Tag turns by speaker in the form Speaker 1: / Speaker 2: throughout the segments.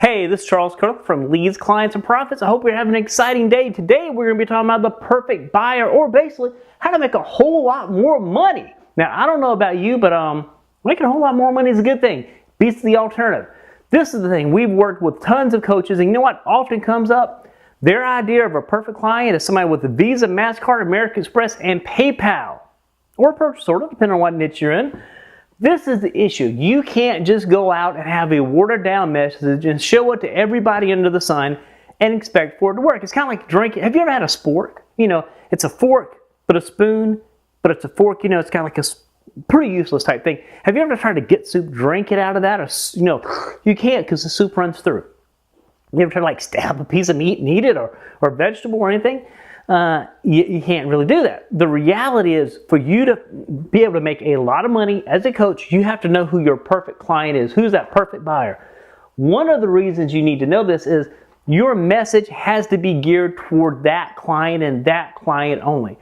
Speaker 1: Hey, this is Charles Kirk from Leads, Clients, and Profits. I hope you're having an exciting day. Today, we're going to be talking about the perfect buyer, or basically how to make a whole lot more money. Now, I don't know about you, but making a whole lot more money is a good thing. Beats the alternative. This is the thing. We've worked with tons of coaches, and you know what often comes up? Their idea of a perfect client is somebody with a Visa, MasterCard, American Express, and PayPal. Or purchase order, depending on what niche you're in. This is the issue. You can't just go out and have a watered down message and show it to everybody under the sun and expect for it to work. It's kind of like drinking. Have you ever had a spork? You know, it's a fork, but a spoon, but it's a fork. You know, it's kind of like a pretty useless type thing. Have you ever tried to get soup, drink it out of that? Or, you know, you can't because the soup runs through. You ever try to like stab a piece of meat and eat it or vegetable or anything? You can't really do that. The reality is, for you to be able to make a lot of money as a coach, you have to know who your perfect client is. Who's that perfect buyer? One of the reasons you need to know this is your message has to be geared toward that client and that client only.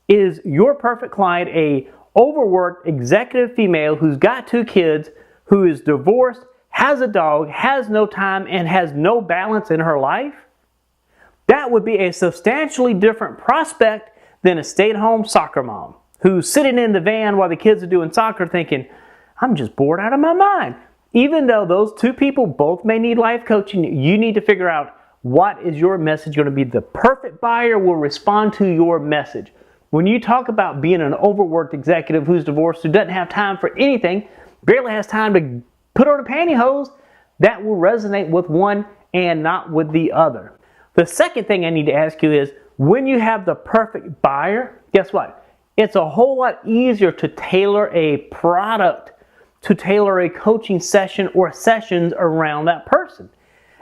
Speaker 1: Is your perfect client a overworked executive female who's got 2 kids, who is divorced, has a dog, has no time, and has no balance in her life? That would be a substantially different prospect than a stay-at-home soccer mom who's sitting in the van while the kids are doing soccer thinking, I'm just bored out of my mind. Even though those 2 people both may need life coaching, you need to figure out what is your message going to be. The perfect buyer will respond to your message. When you talk about being an overworked executive who's divorced, who doesn't have time for anything, barely has time to put on a pantyhose, that will resonate with one and not with the other. The second thing I need to ask you is, when you have the perfect buyer, guess what? It's a whole lot easier to tailor a product, to tailor a coaching session or sessions around that person.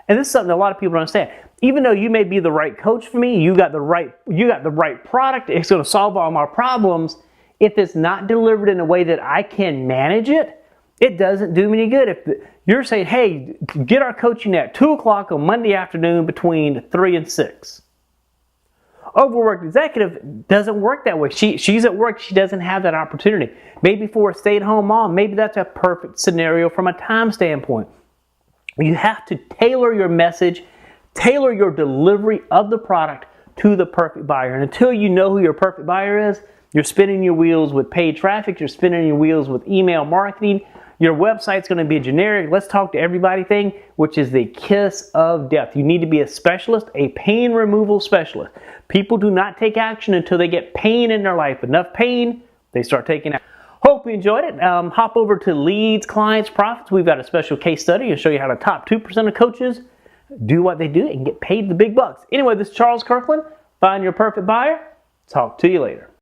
Speaker 1: And this is something that a lot of people don't understand. Even though you may be the right coach for me, you got the right product, it's going to solve all my problems. If it's not delivered in a way that I can manage it, it doesn't do me any good. If you're saying, hey, get our coaching at 2 o'clock on Monday afternoon between 3 and 6. Overworked executive doesn't work that way. She's at work. She doesn't have that opportunity. Maybe for a stay-at-home mom, maybe that's a perfect scenario from a time standpoint. You have to tailor your message, tailor your delivery of the product to the perfect buyer. And until you know who your perfect buyer is, you're spinning your wheels with paid traffic. You're spinning your wheels with email marketing. Your website's going to be a generic, let's talk to everybody thing, which is the kiss of death. You need to be a specialist, a pain removal specialist. People do not take action until they get pain in their life. Enough pain, they start taking action. Hope you enjoyed it. Hop over to Leads, Clients, Profits. We've got a special case study to show you how the top 2% of coaches do what they do and get paid the big bucks. Anyway, this is Charles Kirkland. Find your perfect buyer. Talk to you later.